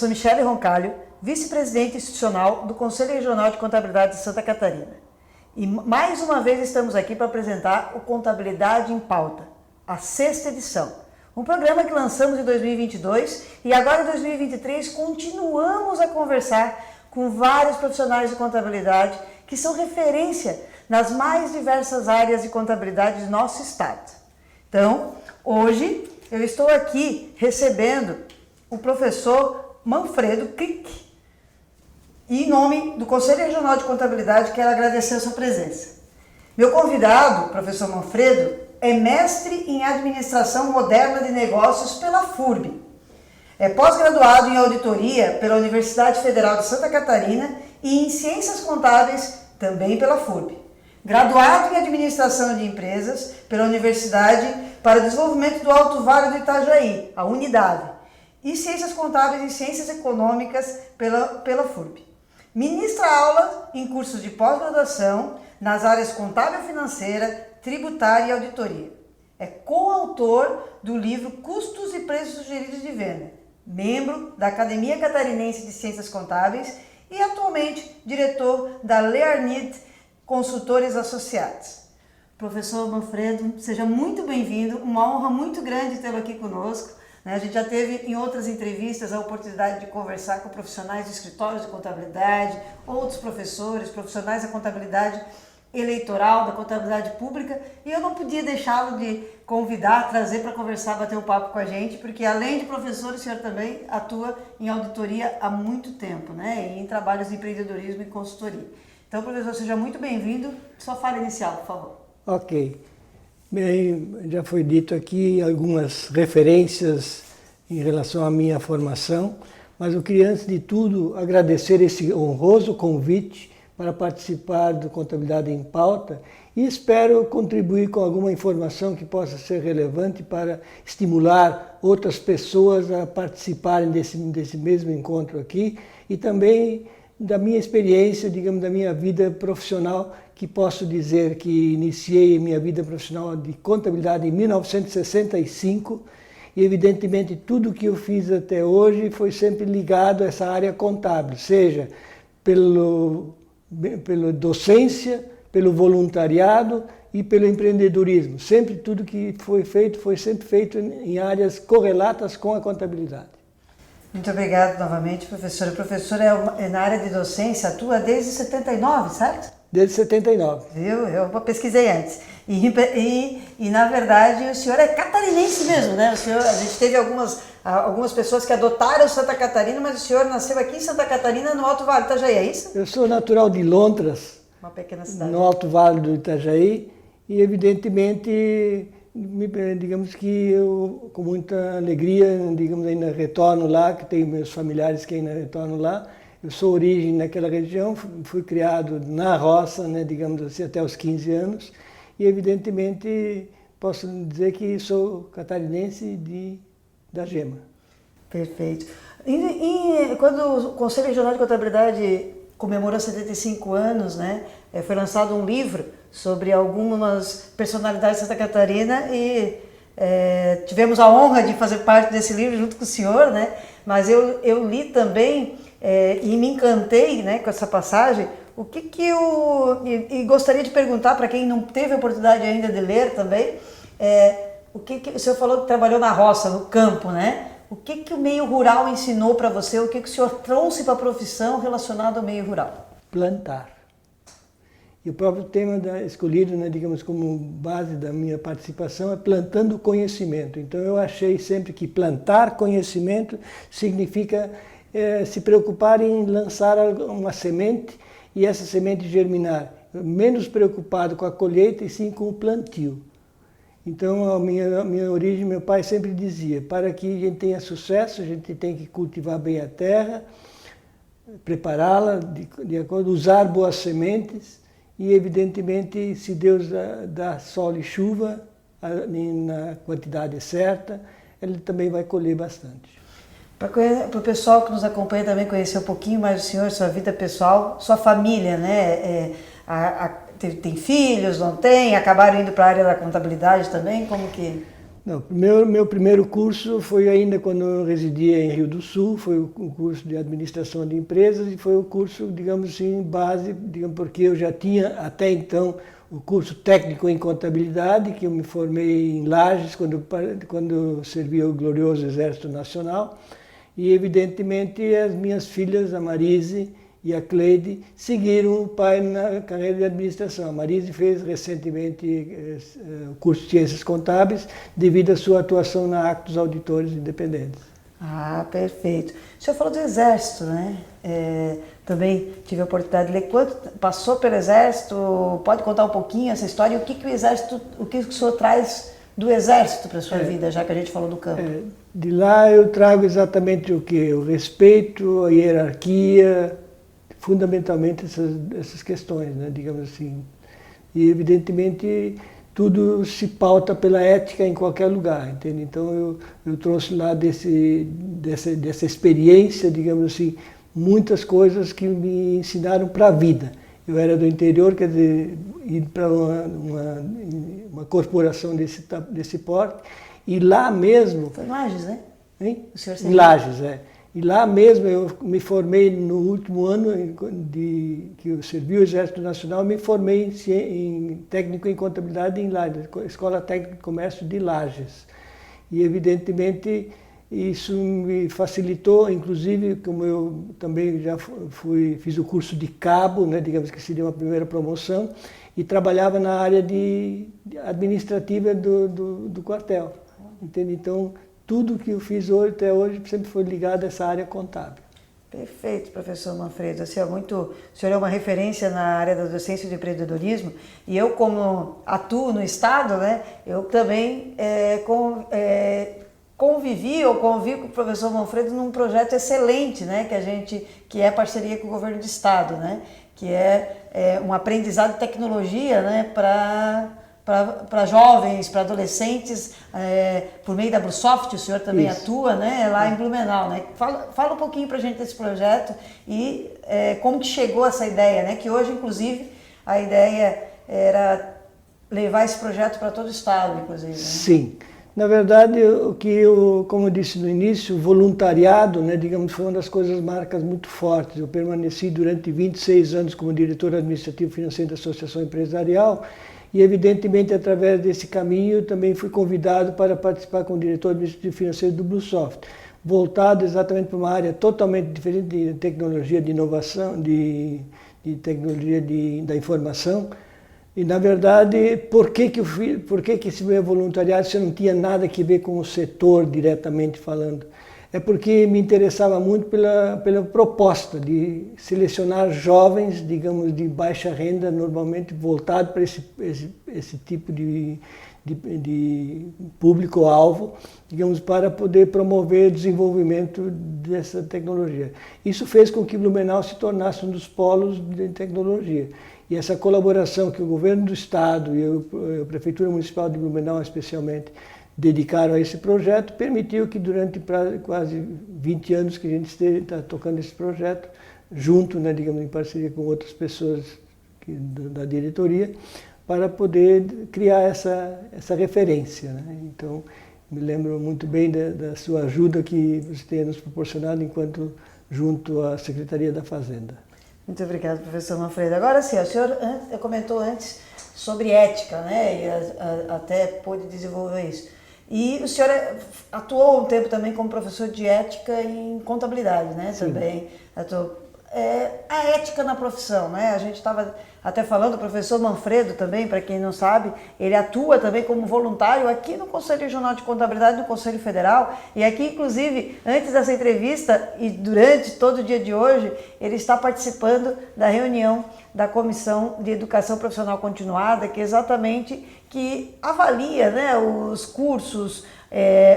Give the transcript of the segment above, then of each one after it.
professor Michele Roncalho, vice-presidente institucional do Conselho Regional de Contabilidade de Santa Catarina. E mais uma vez estamos aqui para apresentar o Contabilidade em Pauta, a 6ª edição. Um programa que lançamos em 2022 e agora em 2023 continuamos a conversar com vários profissionais de contabilidade que são referência nas mais diversas áreas de contabilidade do nosso estado. Então, hoje eu estou aqui recebendo o professor Manfredo Crick. E em nome do Conselho Regional de Contabilidade, quero agradecer a sua presença. Meu convidado, professor Manfredo, é mestre em Administração Moderna de Negócios pela FURB. É pós-graduado em Auditoria pela Universidade Federal de Santa Catarina e em Ciências Contábeis também pela FURB. Graduado em Administração de Empresas pela Universidade para o Desenvolvimento do Alto Vale do Itajaí, a Unidade. E Ciências Contábeis e Ciências Econômicas pela FURB. Ministra aulas em cursos de pós-graduação nas áreas contábil financeira, tributária e auditoria. É coautor do livro Custos e Preços Sugeridos de Venda, membro da Academia Catarinense de Ciências Contábeis e atualmente diretor da Learnit Consultores Associados. Professor Manfredo, seja muito bem-vindo, uma honra muito grande tê-lo aqui conosco. A gente já teve em outras entrevistas a oportunidade de conversar com profissionais de escritórios de contabilidade, outros professores, profissionais da contabilidade eleitoral, da contabilidade pública, e eu não podia deixá-lo de convidar, trazer para conversar, bater um papo com a gente, porque além de professor, o senhor também atua em auditoria há muito tempo, né? E em trabalhos de empreendedorismo e consultoria. Então, professor, seja muito bem-vindo. Sua fala inicial, por favor. Ok. Bem, já foi dito aqui algumas referências em relação à minha formação, mas eu queria, antes de tudo, agradecer esse honroso convite para participar do Contabilidade em Pauta e espero contribuir com alguma informação que possa ser relevante para estimular outras pessoas a participarem desse mesmo encontro aqui e também da minha experiência, digamos, da minha vida profissional, que posso dizer que iniciei minha vida profissional de contabilidade em 1965 e, evidentemente, tudo que eu fiz até hoje foi sempre ligado a essa área contábil, seja pela docência, pelo voluntariado e pelo empreendedorismo. Sempre tudo que foi feito foi sempre feito em áreas correlatas com a contabilidade. Muito obrigado novamente, professora. A professora é na área de docência, atua desde 79, certo? Desde 79. Viu? Eu pesquisei antes. E na verdade, o senhor é catarinense mesmo, né? A gente teve algumas pessoas que adotaram Santa Catarina, mas o senhor nasceu aqui em Santa Catarina, no Alto Vale do Itajaí, é isso? Eu sou natural de Lontras, uma pequena cidade, no Alto Vale do Itajaí, e evidentemente, digamos que eu, com muita alegria, digamos, ainda retorno lá, que tenho meus familiares que ainda retornam lá. Eu sou origem naquela região, fui criado na roça, né, digamos assim, até os 15 anos, e evidentemente posso dizer que sou catarinense da Gema. Perfeito. Quando o Conselho Regional de Contabilidade comemorou 75 anos, né, foi lançado um livro sobre algumas personalidades de Santa Catarina e tivemos a honra de fazer parte desse livro junto com o senhor, né? Mas eu li também e me encantei, né, com essa passagem. E gostaria de perguntar para quem não teve a oportunidade ainda de ler também, o senhor falou que trabalhou na roça, no campo, né? O que o meio rural ensinou para você? O que o senhor trouxe para a profissão relacionado ao meio rural? Plantar. E o próprio tema escolhido, né, digamos, como base da minha participação é plantando conhecimento. Então eu achei sempre que plantar conhecimento significa se preocupar em lançar uma semente e essa semente germinar. Menos preocupado com a colheita e sim com o plantio. Então a minha origem, meu pai sempre dizia, para que a gente tenha sucesso, a gente tem que cultivar bem a terra, prepará-la de acordo, usar boas sementes, e, evidentemente, se Deus dá sol e chuva na quantidade certa, ele também vai colher bastante. Para o pessoal que nos acompanha também conhecer um pouquinho mais o senhor, sua vida pessoal, sua família, né? Tem filhos, não tem? Acabaram indo para a área da contabilidade também? Como que... Não, meu primeiro curso foi ainda quando eu residia em Rio do Sul, foi o curso de administração de empresas e foi o curso, digamos assim, base, digamos, porque eu já tinha até então o curso técnico em contabilidade, que eu me formei em Lages quando servia o glorioso Exército Nacional, e evidentemente as minhas filhas, a Marise e a Cleide, seguiram o pai na carreira de administração. A Marise fez recentemente o curso de Ciências Contábeis devido à sua atuação na Actos Auditores Independentes. Ah, perfeito. O senhor falou do Exército, né? Também tive a oportunidade de ler. Quando passou pelo Exército, pode contar um pouquinho essa história? E o que o senhor traz do Exército para a sua vida, já que a gente falou do campo? De lá eu trago exatamente o que? O respeito, a hierarquia, fundamentalmente essas questões, né, digamos assim. E evidentemente tudo se pauta pela ética em qualquer lugar, entende? Então eu trouxe lá dessa experiência, digamos assim, muitas coisas que me ensinaram para a vida. Eu era do interior, quer dizer, ir para uma corporação desse porte, e lá mesmo... Foi em Lages, né? Hein? O senhor em Lages, E lá mesmo eu me formei no último ano que eu servi o Exército Nacional, me formei em técnico em contabilidade em Lages, Escola Técnica de Comércio de Lages. E evidentemente isso me facilitou, inclusive como eu também já fiz o curso de cabo, né, digamos que seria uma primeira promoção, e trabalhava na área administrativa do quartel. Entende? Então, tudo que eu fiz até hoje sempre foi ligado a essa área contábil. Perfeito, professor Manfredo. Assim, o senhor é uma referência na área da docência de empreendedorismo e eu, como atuo no Estado, né, eu também convivi com o professor Manfredo num projeto excelente, né, que é parceria com o governo do Estado, né, que é um aprendizado de tecnologia, né, para jovens, para adolescentes, por meio da Bluesoft, o senhor também atua, né, lá em Blumenau, né? Fala um pouquinho para a gente desse projeto e como que chegou essa ideia, né? Que hoje, inclusive, a ideia era levar esse projeto para todo o estado, inclusive. Né? Sim. Na verdade, como eu disse no início, o voluntariado, né, digamos, foi uma das marcas muito fortes. Eu permaneci durante 26 anos como diretor administrativo financeiro da Associação Empresarial e, evidentemente, através desse caminho, também fui convidado para participar como diretor administrativo financeiro do Bluesoft, voltado exatamente para uma área totalmente diferente de tecnologia de inovação, de tecnologia da informação. E, na verdade, por que esse meu voluntariado se não tinha nada a ver com o setor diretamente falando? É porque me interessava muito pela proposta de selecionar jovens, digamos, de baixa renda, normalmente voltado para esse tipo de público-alvo, digamos, para poder promover o desenvolvimento dessa tecnologia. Isso fez com que Blumenau se tornasse um dos polos de tecnologia. E essa colaboração que o governo do estado e a Prefeitura Municipal de Blumenau, especialmente, dedicaram a esse projeto, permitiu que durante quase 20 anos que a gente está tocando esse projeto, junto, né, digamos, em parceria com outras pessoas da diretoria, para poder criar essa referência. Né? Então, me lembro muito bem da sua ajuda que você tem nos proporcionado enquanto junto à Secretaria da Fazenda. Muito obrigado, professor Manfredo. Agora sim, o senhor comentou antes sobre ética, né? E até pôde desenvolver isso. E o senhor atuou um tempo também como professor de ética em contabilidade, né? Sim. Também atuou. A ética na profissão, né? A gente estava até falando, o professor Manfredo também, para quem não sabe, ele atua também como voluntário aqui no Conselho Regional de Contabilidade do Conselho Federal, e aqui, inclusive, antes dessa entrevista e durante todo o dia de hoje, ele está participando da reunião da Comissão de Educação Profissional Continuada, que exatamente avalia, né, os cursos,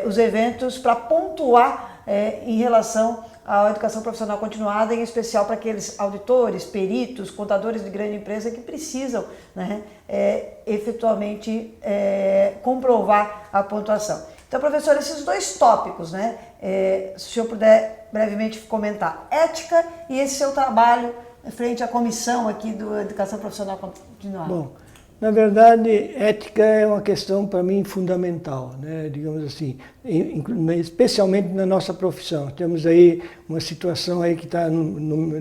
os eventos para pontuar em relação à educação profissional continuada, em especial para aqueles auditores, peritos, contadores de grande empresa que precisam, né, efetualmente comprovar a pontuação. Então, professor, esses dois tópicos, né, se o senhor puder brevemente comentar, ética e esse seu trabalho frente à comissão aqui do Educação Profissional Continuada. Bom, Na verdade, ética é uma questão para mim fundamental, né? Digamos assim, especialmente na nossa profissão. Temos aí uma situação aí que está,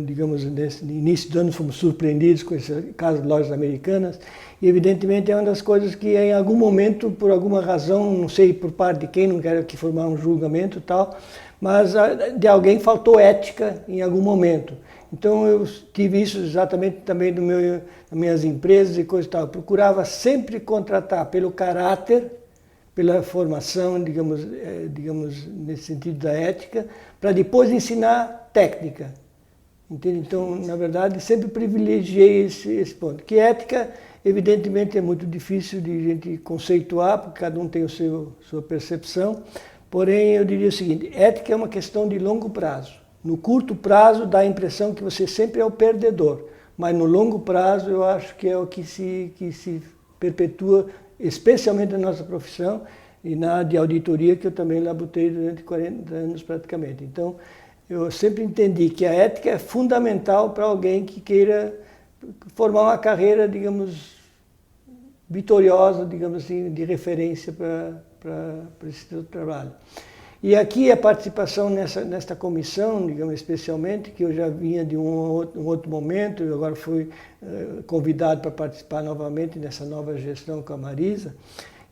digamos, nesse início do ano fomos surpreendidos com esse caso de lojas americanas e evidentemente é uma das coisas que em algum momento, por alguma razão, não sei por parte de quem, não quero aqui formar um julgamento e tal, mas de alguém faltou ética em algum momento. Então eu tive isso exatamente também nas minhas empresas e coisa e tal. Eu procurava sempre contratar pelo caráter, pela formação, digamos nesse sentido da ética, para depois ensinar técnica. Entende? Então, na verdade, sempre privilegiei esse ponto. Que ética, evidentemente, é muito difícil de a gente conceituar, porque cada um tem sua percepção. Porém, eu diria o seguinte, ética é uma questão de longo prazo. No curto prazo dá a impressão que você sempre é o perdedor, mas no longo prazo eu acho que é o que se perpetua, especialmente na nossa profissão e na de auditoria, que eu também labutei durante 40 anos praticamente. Então, eu sempre entendi que a ética é fundamental para alguém que queira formar uma carreira, digamos, vitoriosa, digamos assim, de referência para esse seu trabalho. E aqui a participação nesta comissão, digamos, especialmente, que eu já vinha de um outro momento, eu agora fui convidado para participar novamente nessa nova gestão com a Marisa.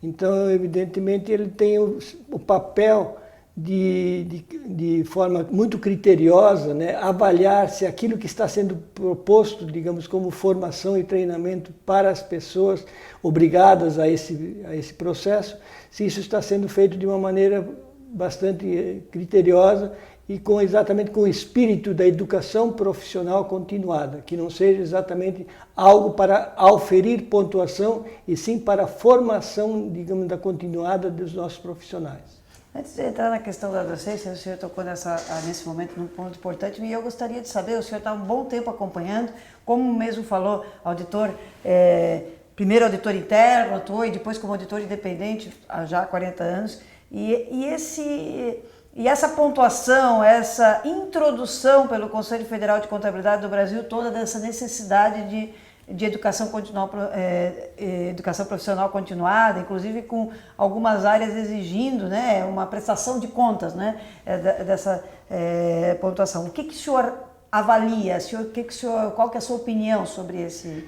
Então, evidentemente, ele tem o papel de forma muito criteriosa, né, avaliar se aquilo que está sendo proposto, digamos, como formação e treinamento para as pessoas obrigadas a esse processo, se isso está sendo feito de uma maneira bastante criteriosa e exatamente com o espírito da educação profissional continuada, que não seja exatamente algo para auferir pontuação e sim para a formação, digamos, da continuada dos nossos profissionais. Antes de entrar na questão da docência, o senhor tocou nesse momento num ponto importante e eu gostaria de saber, o senhor está um bom tempo acompanhando, como mesmo falou, auditor, primeiro auditor interno, atuou e depois como auditor independente há já 40 anos, e essa pontuação, essa introdução pelo Conselho Federal de Contabilidade do Brasil, toda dessa necessidade de educação profissional continuada, inclusive com algumas áreas exigindo, né, uma prestação de contas, né, dessa pontuação. O que o senhor avalia? Qual que é a sua opinião sobre esse?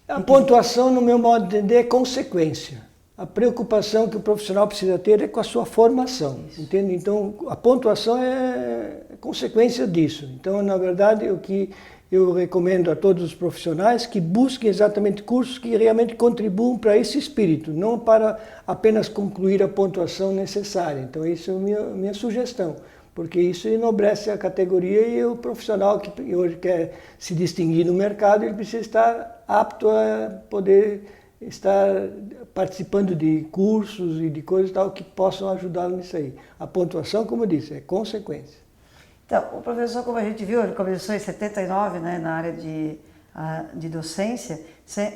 A pontuação, no meu modo de entender, é consequência. A preocupação que o profissional precisa ter é com a sua formação, entende? Então, a pontuação é consequência disso. Então, na verdade, o que eu recomendo a todos os profissionais que busquem exatamente cursos que realmente contribuam para esse espírito, não para apenas concluir a pontuação necessária. Então, isso é a minha sugestão, porque isso enobrece a categoria e o profissional que hoje quer se distinguir no mercado, ele precisa estar apto a poder estar participando de cursos e de coisas tal que possam ajudá-lo nisso aí. A pontuação, como eu disse, é consequência. Então, o professor, como a gente viu, ele começou em 79, né, na área de docência,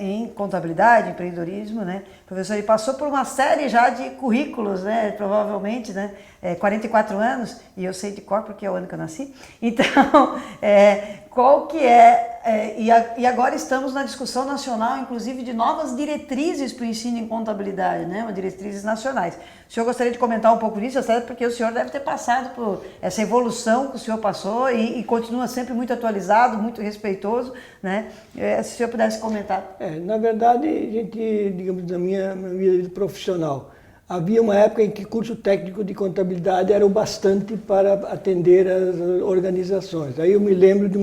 em contabilidade, empreendedorismo, né? O professor, ele passou por uma série já de currículos, né, provavelmente, né, 44 anos, e eu sei de cor porque é o ano que eu nasci. Então, qual que e agora estamos na discussão nacional, inclusive, de novas diretrizes para o ensino em contabilidade, né, diretrizes nacionais. O senhor gostaria de comentar um pouco disso, até porque o senhor deve ter passado por essa evolução que o senhor passou e continua sempre muito atualizado, muito respeitoso, né? Se o senhor pudesse comentar. Na verdade, a gente, digamos, na minha vida profissional, havia uma época em que curso técnico de contabilidade era o bastante para atender as organizações. Aí eu me lembro de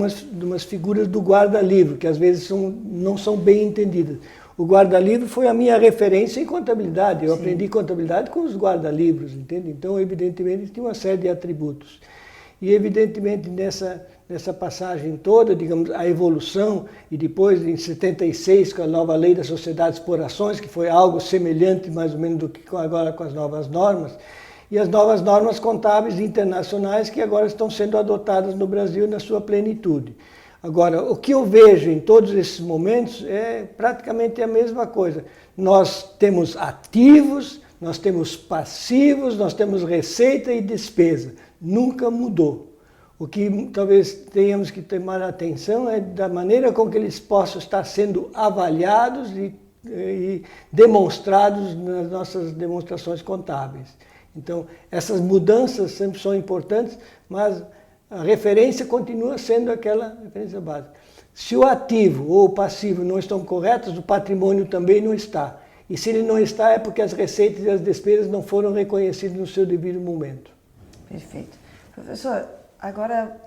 umas figuras do guarda-livro, que às vezes não são bem entendidas. O guarda-livro foi a minha referência em contabilidade. Eu aprendi contabilidade com os guarda-livros, entende? Então, evidentemente, tinha uma série de atributos. E, evidentemente, nessa passagem toda, digamos, a evolução, e depois, em 76, com a nova lei das sociedades por ações, que foi algo semelhante, mais ou menos, do que agora com as novas normas, e as novas normas contábeis internacionais que agora estão sendo adotadas no Brasil na sua plenitude. Agora, o que eu vejo em todos esses momentos é praticamente a mesma coisa. Nós temos ativos, nós temos passivos, nós temos receita e despesa. Nunca mudou. O que talvez tenhamos que tomar atenção é da maneira com que eles possam estar sendo avaliados e e demonstrados nas nossas demonstrações contábeis. Então, essas mudanças sempre são importantes, mas a referência continua sendo aquela referência básica. Se o ativo ou o passivo não estão corretos, o patrimônio também não está. E se ele não está, é porque as receitas e as despesas não foram reconhecidas no seu devido momento. Perfeito. Professor, agora,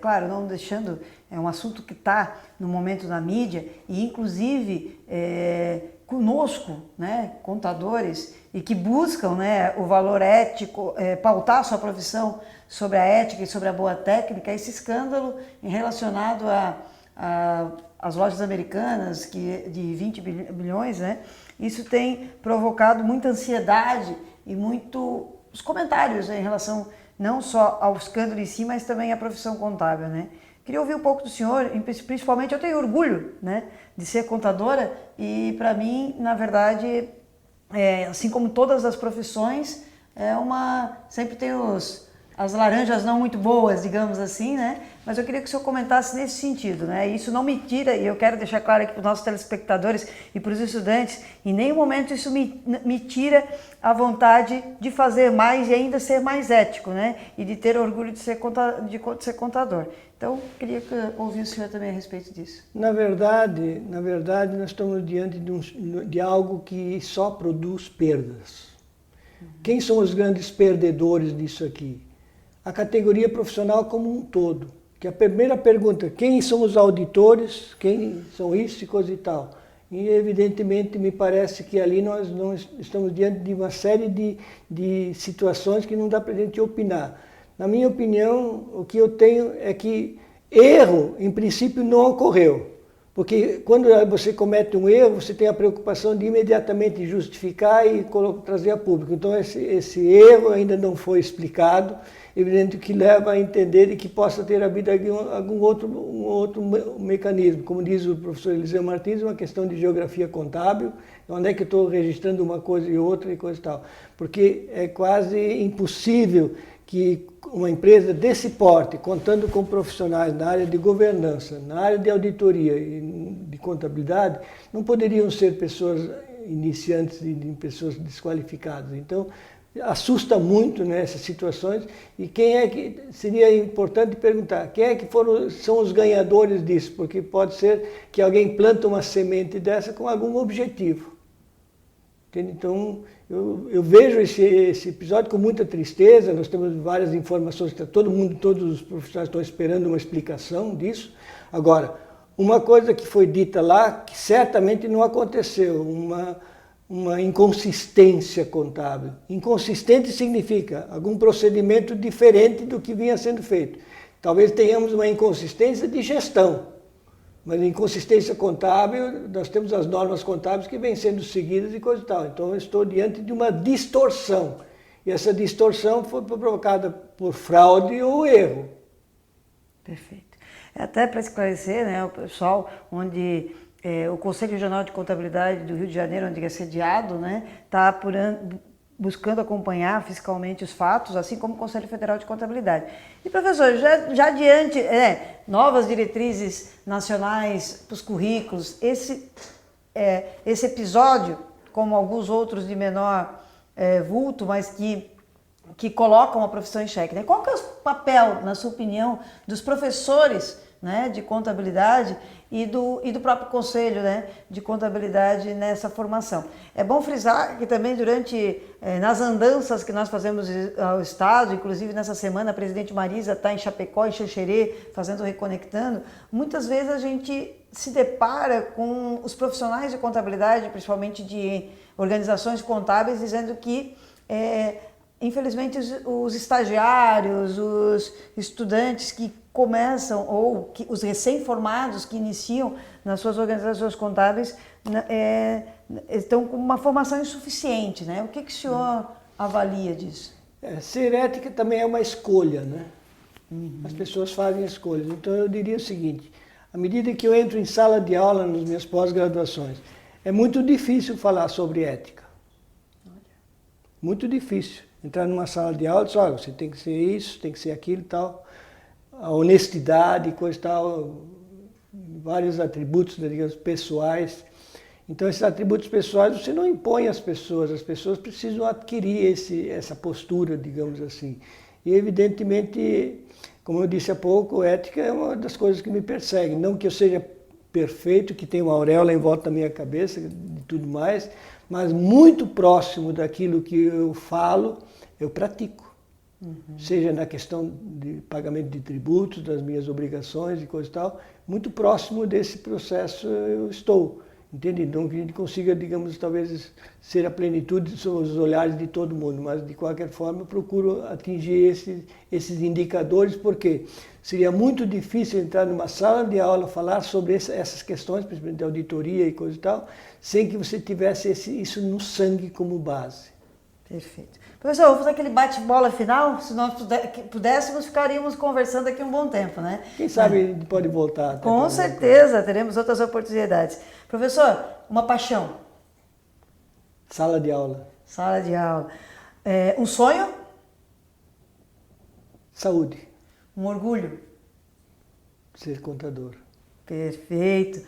claro, não deixando, é um assunto que está no momento na mídia, e inclusive conosco, né, contadores, e que buscam, né, o valor ético, pautar sua profissão sobre a ética e sobre a boa técnica, esse escândalo relacionado às lojas americanas de 20 bilhões, né, isso tem provocado muita ansiedade e muitos comentários, né, em relação não só ao escândalo em si, mas também à profissão contábil, né. Queria ouvir um pouco do senhor, principalmente eu tenho orgulho, né, de ser contadora e para mim, na verdade, assim como todas as profissões, sempre tem as laranjas não muito boas, digamos assim, né? Mas eu queria que o senhor comentasse nesse sentido, né? Isso não me tira, e eu quero deixar claro aqui para os nossos telespectadores e para os estudantes, em nenhum momento isso me tira a vontade de fazer mais e ainda ser mais ético, né? E de ter orgulho de ser contador. Então, queria ouvir o senhor também a respeito disso. Na verdade, nós estamos diante de algo que só produz perdas. Quem são os grandes perdedores disso aqui? A categoria profissional como um todo. Que a primeira pergunta, quem são os auditores, quem são isso e coisa e tal. E evidentemente me parece que ali nós não estamos diante de uma série de situações que não dá para a gente opinar. Na minha opinião, o que eu tenho é que erro, em princípio, não ocorreu. Porque quando você comete um erro, você tem a preocupação de imediatamente justificar e trazer a público. Então esse erro ainda não foi explicado, evidente que leva a entender de que possa ter havido algum outro mecanismo. Como diz o professor Eliseu Martins, uma questão de geografia contábil, onde é que eu estou registrando uma coisa e outra e coisa e tal. Porque é quase impossível que uma empresa desse porte, contando com profissionais na área de governança, na área de auditoria e de contabilidade, não poderiam ser pessoas iniciantes e pessoas desqualificadas. Então, assusta muito, né, essas situações. E quem é que seria importante perguntar? Quem é que são os ganhadores disso? Porque pode ser que alguém planta uma semente dessa com algum objetivo. Entende? Então, eu vejo esse episódio com muita tristeza. Nós temos várias informações, todos os profissionais estão esperando uma explicação disso. Agora, uma coisa que foi dita lá, que certamente não aconteceu, uma inconsistência contábil. Inconsistente significa algum procedimento diferente do que vinha sendo feito. Talvez tenhamos uma inconsistência de gestão. Mas em inconsistência contábil, nós temos as normas contábeis que vêm sendo seguidas e coisa e tal. Então eu estou diante de uma distorção. E essa distorção foi provocada por fraude ou erro. Perfeito. Até para esclarecer, né, o pessoal, onde o Conselho Regional de Contabilidade do Rio de Janeiro, onde é sediado, né, está buscando acompanhar fiscalmente os fatos, assim como o Conselho Federal de Contabilidade. E, professor, já diante, novas diretrizes nacionais para os currículos, esse episódio, como alguns outros de menor vulto, mas que colocam a profissão em xeque, né? Qual que é o papel, na sua opinião, dos professores, né, de contabilidade e do próprio Conselho, né, de Contabilidade nessa formação? É bom frisar que também nas andanças que nós fazemos ao Estado, inclusive nessa semana a presidente Marisa está em Chapecó, em Xanxerê, fazendo Reconectando, muitas vezes a gente se depara com os profissionais de contabilidade, principalmente de organizações contábeis, dizendo que infelizmente os estagiários, os estudantes que começam, ou os recém-formados que iniciam nas suas organizações contábeis, estão com uma formação insuficiente, né? O que o senhor avalia disso? Ser ética também é uma escolha, né? As pessoas fazem escolhas. Então eu diria o seguinte, à medida que eu entro em sala de aula nas minhas pós-graduações, é muito difícil falar sobre ética. Muito difícil. Entrar numa sala de aula e dizer, olha, você tem que ser isso, tem que ser aquilo e tal. A honestidade, coisa e tal, vários atributos, digamos, pessoais. Então, esses atributos pessoais você não impõe às pessoas precisam adquirir essa postura, digamos assim. E, evidentemente, como eu disse há pouco, ética é uma das coisas que me persegue. Não que eu seja perfeito, que tenha uma auréola em volta da minha cabeça e tudo mais, mas muito próximo daquilo que eu falo, eu pratico. Seja na questão de pagamento de tributos, das minhas obrigações e coisa e tal, muito próximo desse processo eu estou. Entende? Então que a gente consiga, digamos, talvez ser a plenitude dos olhares de todo mundo, mas de qualquer forma eu procuro atingir esses indicadores, porque seria muito difícil entrar numa sala de aula, falar sobre essas questões, principalmente de auditoria e coisa e tal, sem que você tivesse isso no sangue como base. Perfeito. Professor, vou fazer aquele bate-bola final. Se nós pudéssemos, ficaríamos conversando aqui um bom tempo, né? Quem sabe a gente pode voltar. Com certeza, teremos outras oportunidades. Professor, uma paixão. Sala de aula. Sala de aula. Um sonho? Saúde. Um orgulho? Ser contador. Perfeito.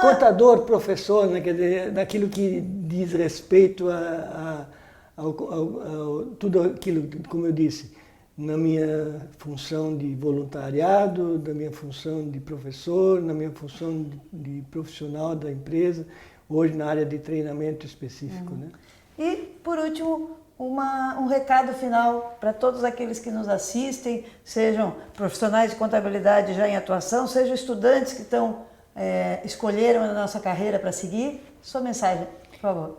Contador, professor, né, quer dizer, naquilo que diz respeito a tudo aquilo, como eu disse, na minha função de voluntariado, na minha função de professor, na minha função de profissional da empresa, hoje na área de treinamento específico. Né? E, por último, um recado final para todos aqueles que nos assistem, sejam profissionais de contabilidade já em atuação, sejam estudantes que escolheram a nossa carreira para seguir. Sua mensagem, por favor.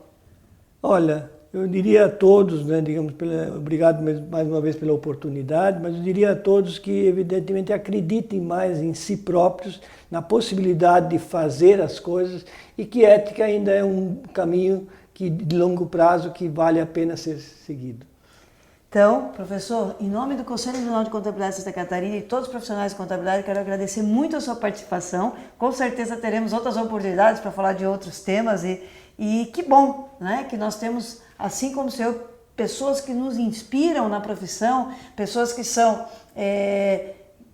Olha, eu diria a todos, né, digamos, obrigado mais uma vez pela oportunidade, mas eu diria a todos que, evidentemente, acreditem mais em si próprios, na possibilidade de fazer as coisas e que ética ainda é um caminho de longo prazo que vale a pena ser seguido. Então, professor, em nome do Conselho Regional de Contabilidade de Santa Catarina e todos os profissionais de contabilidade, quero agradecer muito a sua participação. Com certeza teremos outras oportunidades para falar de outros temas e que bom, né, que nós temos, assim como o senhor, pessoas que nos inspiram na profissão, pessoas que são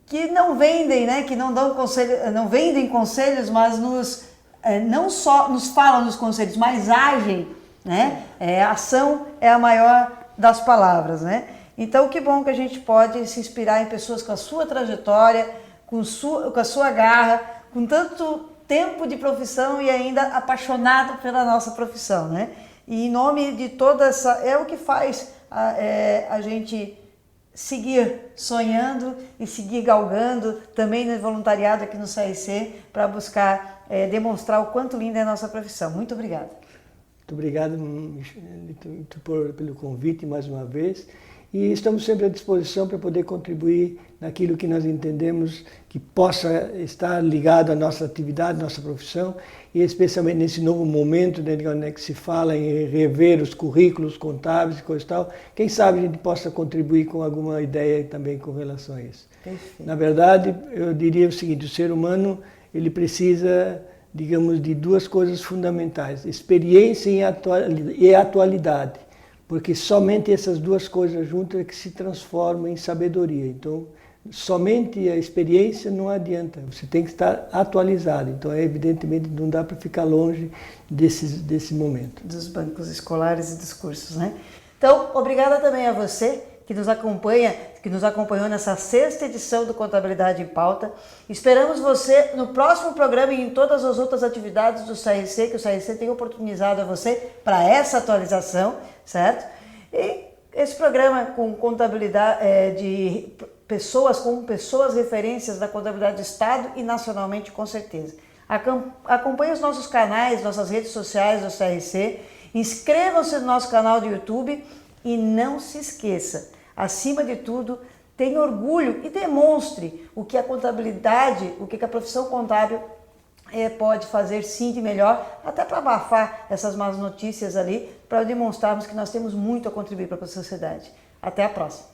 que não vendem, né, que não dão conselho, não vendem conselhos, mas não só nos falam nos conselhos, mas agem, né? A ação é a maior das palavras, né? Então, que bom que a gente pode se inspirar em pessoas com a sua trajetória, com a sua garra, com tanto tempo de profissão e ainda apaixonado pela nossa profissão, né? E em nome de toda essa... é o que faz a gente seguir sonhando e seguir galgando, também no voluntariado aqui no CRC, para buscar demonstrar o quanto linda é a nossa profissão. Muito obrigada. Muito obrigado pelo convite mais uma vez. E estamos sempre à disposição para poder contribuir naquilo que nós entendemos que possa estar ligado à nossa atividade, à nossa profissão, e especialmente nesse novo momento, né, que se fala em rever os currículos contábeis e coisa e tal, quem sabe a gente possa contribuir com alguma ideia também com relação a isso. Perfeito. Na verdade, eu diria o seguinte, o ser humano ele precisa, digamos, de duas coisas fundamentais, experiência e atualidade. Porque somente essas duas coisas juntas é que se transformam em sabedoria. Então, somente a experiência não adianta, você tem que estar atualizado. Então, evidentemente, não dá para ficar longe desse momento. Dos bancos escolares e dos cursos, né? Então, obrigada também a você que nos acompanhou nessa 6ª edição do Contabilidade em Pauta. Esperamos você no próximo programa e em todas as outras atividades do CRC, que o CRC tem oportunizado a você para essa atualização, certo? E esse programa com contabilidade de pessoas, com pessoas referências da contabilidade do Estado e nacionalmente, com certeza. Acompanhe os nossos canais, nossas redes sociais do CRC, inscrevam-se no nosso canal do YouTube e não se esqueça, acima de tudo, tenha orgulho e demonstre o que a contabilidade, o que a profissão contábil pode fazer sim de melhor, até para abafar essas más notícias ali, para demonstrarmos que nós temos muito a contribuir para a sociedade. Até a próxima!